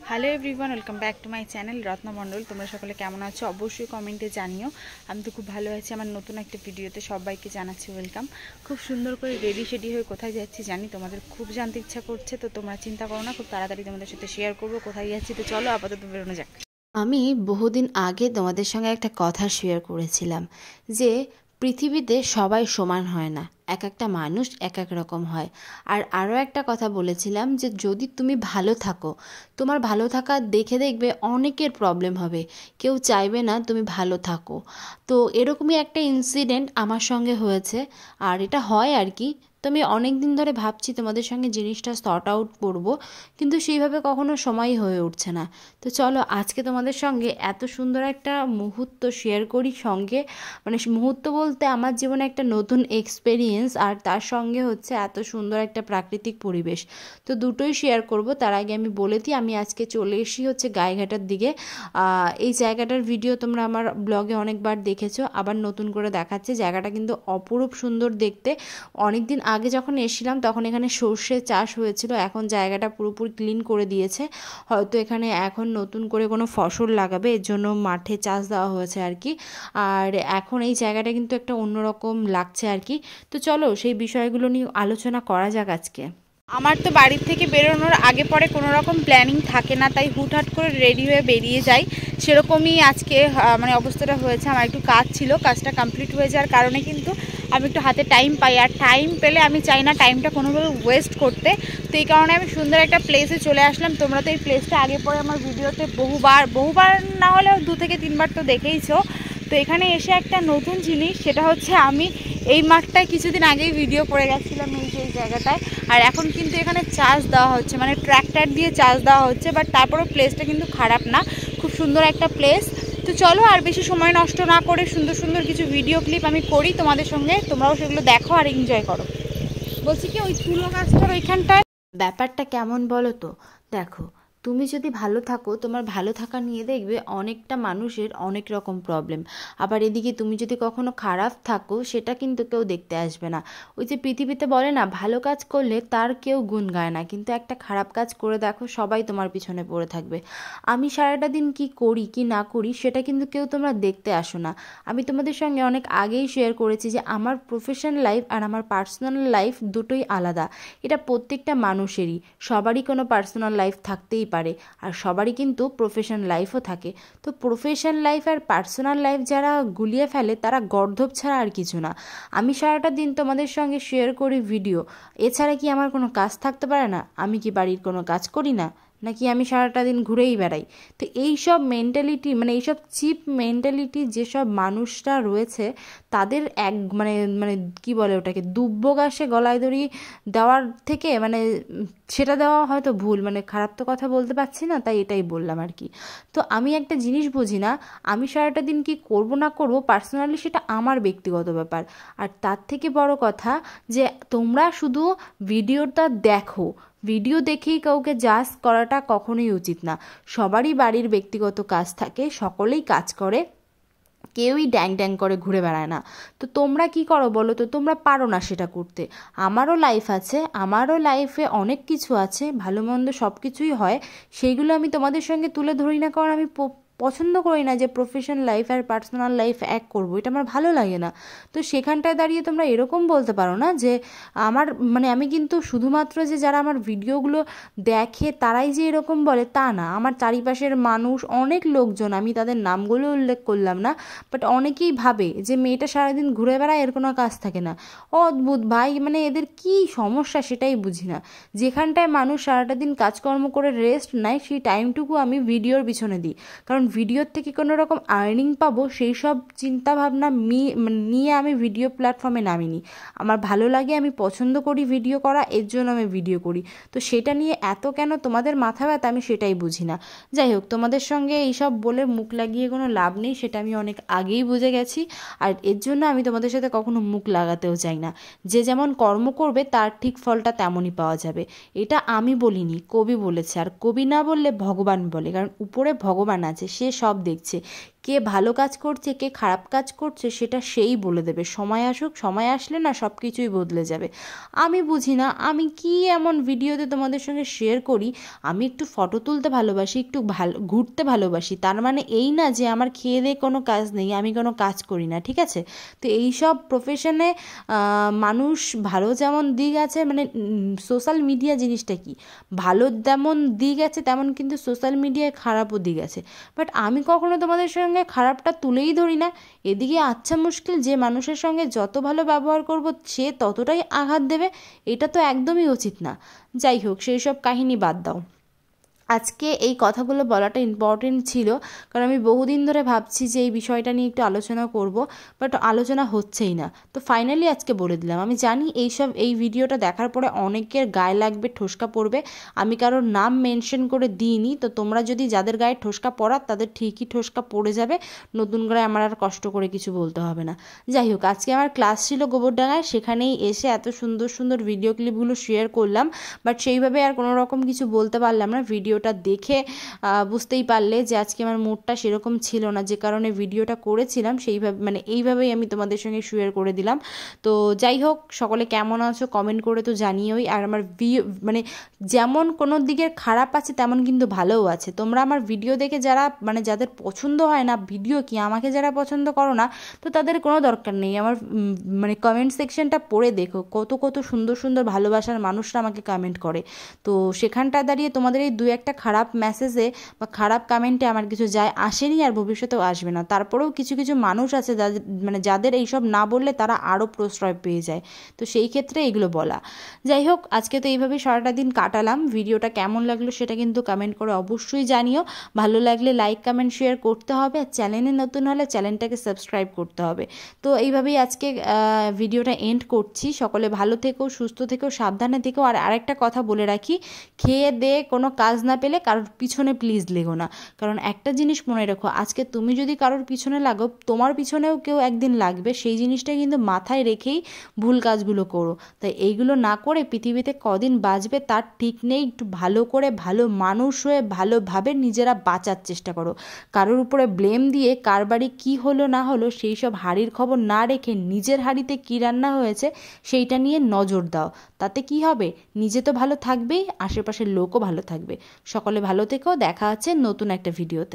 Hello everyone, welcome back to my channel Ratna Mondal. তোমরা সকলে কেমন আছো অবশ্যই কমেন্টে জানিও। আমি তো খুব ভালো আছি। আমার নতুন একটা ভিডিওতে সবাইকে জানাচ্ছি ওয়েলকাম। খুব সুন্দর করে রেডি হয়ে কোথায় যাচ্ছি জানি তোমাদের খুব জানতে ইচ্ছা করছে, তো তোমরা চিন্তা করো না, খুব তাড়াতাড়ি তোমাদের সাথে শেয়ার করবো কোথায় যাচ্ছি। তো চলো আপাতত বেরোনো যাক। আমি বহুদিন আগে তোমাদের সঙ্গে একটা কথা শেয়ার করেছিলাম যে পৃথিবীতে সবাই সমান হয় না, এক একটা মানুষ এক এক রকম হয়। আর আরও একটা কথা বলেছিলাম যে যদি তুমি ভালো থাকো, তোমার ভালো থাকা দেখে দেখবে অনেকের প্রবলেম হবে, কেউ চাইবে না তুমি ভালো থাকো। তো এরকমই একটা ইনসিডেন্ট আমার সঙ্গে হয়েছে, আর এটা হয় আর কি। তো আমি অনেক দিন ধরে ভাবছি তোমাদের সঙ্গে জিনিসটা সর্ট আউট করবো, কিন্তু সেইভাবে কখনো সময় হয়ে উঠছে না। তো চলো আজকে তোমাদের সঙ্গে এত সুন্দর একটা মুহূর্ত শেয়ার করি সঙ্গে, মানে মুহূর্ত বলতে আমার জীবনে একটা নতুন এক্সপেরিয়েন্স, আর তার সঙ্গে হচ্ছে এত সুন্দর একটা প্রাকৃতিক পরিবেশ। তো দুটোই শেয়ার করব। তার আগে আমি বলে দিই, আমি আজকে চলে এসেছি হচ্ছে গাইঘাটার দিকে। এই জায়গাটার ভিডিও তোমরা আমার ব্লগে অনেকবার দেখেছো, আবার নতুন করে দেখাচ্ছে। জায়গাটা কিন্তু অপরূপ সুন্দর দেখতে। অনেক দিন আগে যখন এসেছিলাম তখন এখানে সর্ষে চাষ হয়েছিল, এখন জায়গাটা পুরোপুরি ক্লিন করে দিয়েছে। হয়তো এখানে এখন নতুন করে কোনো ফসল লাগাবে, এর জন্য মাঠে চাষ দেওয়া হয়েছে আর কি। আর এখন এই জায়গাটা কিন্তু একটা অন্যরকম লাগছে আর কি। তো চলো সেই বিষয়গুলো নিয়ে আলোচনা করা যাক আজকে। আমার তো বাড়ির থেকে বেরোনোর আগে পরে কোনো রকম প্ল্যানিং থাকে না, তাই হুটহাট করে রেডি হয়ে বেরিয়ে যাই। সেরকমই আজকে মানে অবস্থাটা হয়েছে। আমার একটু কাজ ছিল, কাজটা কমপ্লিট হয়ে যাওয়ার কারণে কিন্তু আমি একটু হাতে টাইম পাই, আর টাইম পেলে আমি চাই না টাইমটা কোনোভাবে ওয়েস্ট করতে। তো এই কারণে আমি সুন্দর একটা প্লেসে চলে আসলাম। তোমরা তো এই প্লেসটা আগে পরে আমার ভিডিওতে বহুবার না হলেও 2 থেকে 3 বার তো দেখেইছো। তো এখানে এসে একটা নতুন জিনিস, সেটা হচ্ছে আমি এই মাঠটায় কিছুদিন আগেই ভিডিও করে গেছিলাম এই জায়গাটায়। আর এখন কিন্তু এখানে চাষ দেওয়া হচ্ছে, মানে ট্র্যাক্টর দিয়ে চাষ দেওয়া হচ্ছে। বাট তারপরেও প্লেসটা কিন্তু খারাপ না, খুব সুন্দর একটা প্লেস। তো চলো আর বেশি সময় নষ্ট না করে সুন্দর সুন্দর কিছু ভিডিও ক্লিপ আমি করি তোমাদের সঙ্গে, তোমরাও সেগুলো দেখো আর এনজয় করো। বলছি কি, ওই তুলো গাছটার ওইখানটায় ব্যাপারটা কেমন বলো তো? দেখো, তুমি যদি ভালো থাকো, তোমার ভালো থাকা নিয়ে দেখবে অনেকটা মানুষের অনেক রকম প্রবলেম। আবার এদিকে তুমি যদি কখনো খারাপ থাকো, সেটা কিন্তু কেউ দেখতে আসবে না। ওই যে পৃথিবীতে বলে না, ভালো কাজ করলে তার কেউ গুণ গায় না, কিন্তু একটা খারাপ কাজ করে দেখো, সবাই তোমার পিছনে পড়ে থাকবে। আমি সারাটা দিন কি করি কি না করি সেটা কিন্তু কেউ তোমরা দেখতে আসো না। আমি তোমাদের সঙ্গে অনেক আগেই শেয়ার করেছি যে আমার প্রফেশনাল লাইফ আর আমার পার্সোনাল লাইফ দুটোই আলাদা। এটা প্রত্যেকটা মানুষেরই, সবারই কোনো পার্সোনাল লাইফ থাকতেই পারে, আর সবারই কিন্তু প্রফেশন লাইফও থাকে। তো প্রফেশন লাইফ আর পার্সোনাল লাইফ যারা গুলিয়ে ফেলে তারা গর্ধব ছাড়া আর কিছু না। আমি সারাটা দিন তোমাদের সঙ্গে শেয়ার করি ভিডিও, এছাড়া কি আমার কোনো কাজ থাকতে পারে না? আমি কি বাড়ির কোনো কাজ করি না, নাকি আমি সারাটা দিন ঘুরেই বেড়াই? তো এই সব মেন্টালিটি, মানে এইসব চিপ মেন্টালিটি যেসব মানুষরা রয়েছে, তাদের এক মানে মানে কি বলে ওটাকে, দুব্য ঘাসে গলায় দড়ি দেওয়ার থেকে, মানে সেটা দেওয়া হয়তো ভুল, মানে খারাপ তো কথা বলতে পারছি না, তাই এটাই বললাম আর কি। তো আমি একটা জিনিস বুঝি না, আমি সারাটা দিন কি করব না করব পার্সোনালি সেটা আমার ব্যক্তিগত ব্যাপার। আর তার থেকে বড় কথা যে তোমরা শুধু ভিডিওটা দেখো, ভিডিও দেখেই কাউকে জাজ করাটা কখনোই উচিত না। সবারই বাড়ির ব্যক্তিগত কাজ থাকে, সকলেই কাজ করে, কেউই ড্যাং ড্যাং করে ঘুরে বেড়ায় না। তো তোমরা কি করো বলো তো? তোমরা পারো না সেটা করতে। আমারও লাইফ আছে, আমারও লাইফে অনেক কিছু আছে, ভালো মন্দ সব কিছুই হয়। সেইগুলো আমি তোমাদের সঙ্গে তুলে ধরি না, কারণ আমি পছন্দ করি না যে প্রফেশনাল লাইফ আর পার্সোনাল লাইফ এক করবো, এটা আমার ভালো লাগে না। তো সেখানটায় দাঁড়িয়ে তোমরা এরকম বলতে পারো না যে আমার, মানে আমি কিন্তু শুধুমাত্র যে যারা আমার ভিডিওগুলো দেখে তারাই যে এরকম বলে তা না। আমার চারিপাশের মানুষ, অনেক লোকজন, আমি তাদের নামগুলো উল্লেখ করলাম না, বাট অনেকেই ভাবে যে মেয়েটা সারাদিন ঘুরে বেড়ায়, এর কোনো কাজ থাকে না। অদ্ভুত ভাই, মানে এদের কি সমস্যা সেটাই বুঝি না। যেখানটায় মানুষ সারাটা দিন কাজকর্ম করে রেস্ট নেয়, সেই টাইমটুকু আমি ভিডিওর পিছনে দিই, কারণ ভিডিওর থেকে কোনো রকম আর্নিং পাবো সেই সব চিন্তাভাবনা নিয়ে আমি ভিডিও প্ল্যাটফর্মে নামিনি। আমার ভালো লাগে, আমি পছন্দ করি ভিডিও করা, এর জন্য আমি ভিডিও করি। তো সেটা নিয়ে এত কেন তোমাদের মাথা ব্যথা, আমি সেটাই বুঝি না। যাই হোক, তোমাদের সঙ্গে এইসব বলে মুখ লাগিয়ে কোনো লাভ নেই, সেটা আমি অনেক আগেই বুঝে গেছি। আর এর জন্য আমি তোমাদের সাথে কখনো মুখ লাগাতেও চাই না। যে যেমন কর্ম করবে তার ঠিক ফলটা তেমনই পাওয়া যাবে। এটা আমি বলিনি, কবি বলেছে। আর কবি না বললে ভগবান বলে, কারণ উপরে ভগবান আছে, সে সব দেখছে। কে ভালো কাজ করছে কে খারাপ কাজ করছে সেটা সেই বলে দেবে। সময় আসুক, সময় আসলে না সব কিছুই বদলে যাবে। আমি বুঝি না আমি কি এমন ভিডিওতে তোমাদের সঙ্গে শেয়ার করি, আমি একটু ফটো তুলতে ভালোবাসি, একটু ঘুরতে ভালোবাসি, তার মানে এই না যে আমার খেয়ে দেয়ে কোনো কাজ নেই, আমি কোনো কাজ করি না, ঠিক আছে? তো এই সব প্রফেশনে মানুষ ভালো যেমন দিক আছে, মানে সোশ্যাল মিডিয়া জিনিসটা কি, ভালো যেমন দিক আছে তেমন কিন্তু সোশ্যাল মিডিয়ায় খারাপও দিক আছে। বাট আমি কখনো তোমাদের সঙ্গে খারাপটা তুলেই ধরি না। এদিকে আচ্ছা মুশকিল, যে মানুষের সঙ্গে যত ভালো ব্যবহার করব সে ততটাই আঘাত দেবে, এটা তো একদমই উচিত না। যাই হোক, সেই সব কাহিনী বাদ দাও। আজকে এই কথাগুলো বলাটা ইম্পর্টেন্ট ছিল, কারণ আমি বহুদিন ধরে ভাবছি যে এই বিষয়টা নিয়ে একটু আলোচনা করব, বাট আলোচনা হচ্ছেই না। তো ফাইনালি আজকে বলে দিলাম। আমি জানি এই ভিডিওটা দেখার পরে অনেকের গায়ে লাগবে, ঠোসকা পড়বে। আমি কারোর নাম মেনশন করে দিইনি, তো তোমরা যদি যাদের গায়ে ঠোসকা পড়ার তাদের ঠিকই ঠোসকা পড়ে যাবে, নতুন করে আমার আর কষ্ট করে কিছু বলতে হবে না। যাই হোক, আজকে আমার ক্লাস ছিল গোবরডাঙ্গায়, সেখানেই এসে এত সুন্দর সুন্দর ভিডিও ক্লিপগুলো শেয়ার করলাম, বাট সেইভাবে আর কোনো রকম কিছু বলতে পারলাম না। ভিডিওটা দেখে বুঝতেই পারলে যে আজকে আমার মুডটা সেরকম ছিল না, যে কারণে ভিডিওটা করেছিলাম সেইভাবে, মানে এইভাবেই আমি তোমাদের সঙ্গে শেয়ার করে দিলাম। তো যাই হোক, সকলে কেমন আছো কমেন্ট করে তো জানিওই। আর আমার মানে যেমন কোনো দিকের খারাপ আছে তেমন কিন্তু ভালোও আছে। তোমরা আমার ভিডিও দেখে যারা, মানে যাদের পছন্দ হয় না ভিডিও কি, আমাকে যারা পছন্দ করো না, তো তাদের কোনো দরকার নেই। আমার মানে কমেন্ট সেকশনটা পড়ে দেখো, কত কত সুন্দর সুন্দর ভালোবাসার মানুষরা আমাকে কমেন্ট করে। তো সেখানটা দাঁড়িয়ে তোমাদের এই দু একটা খারাপ মেসেজে বা খারাপ কমেন্টে আমার কিছু যায় আসেনি, আর ভবিষ্যতেও আসবে না। তারপরেও কিছু কিছু মানুষ আছে যাদের এইসব না বললে তারা আরও প্রশ্রয় পেয়ে যায়, তো সেই ক্ষেত্রে এগুলো বলা। যাই হোক, আজকে তো এইভাবেই সারাটা দিন কাটালাম। ভিডিওটা কেমন লাগলো সেটা কিন্তু কমেন্ট করে অবশ্যই জানিও। ভালো লাগলে লাইক কমেন্ট শেয়ার করতে হবে, আর চ্যানেলে নতুন হলে চ্যানেলটাকে সাবস্ক্রাইব করতে হবে। তো এইভাবেই আজকে ভিডিওটা এন্ড করছি। সকলে ভালো থেকো, সুস্থ থেকো, সাবধানে থেকো। আর আরেকটা কথা বলে রাখি, খেয়ে দিয়ে কোনো কাজ না পেলে কারোর পিছনে প্লিজ লেগো না। কারণ একটা জিনিস মনে রেখো, আজকে তুমি যদি কারোর পিছনে লাগো, তোমার পিছনেও কেউ একদিন লাগবে। সেই জিনিসটা কিন্তু মাথায় রেখেই ভুল কাজগুলো করো। তাই এইগুলো না করে পৃথিবীতে কদিন বাঁচবে তার ঠিক নেই। একটু ভালো করে, ভালো মানুষ হয়ে, ভালোভাবে নিজেরা বাঁচার চেষ্টা করো। কারোর উপরে ব্লেম দিয়ে কার বাড়ি কী হলো না হলো সেই সব হাঁড়ির খবর না রেখে নিজের হাঁড়িতে কী রান্না হয়েছে সেইটা নিয়ে নজর দাও। তাতে কি হবে, নিজে তো ভালো থাকবেই, আশেপাশের লোকও ভালো থাকবে। সকলে ভালো থেকো, দেখা হচ্ছে নতুন একটা ভিডিওতে।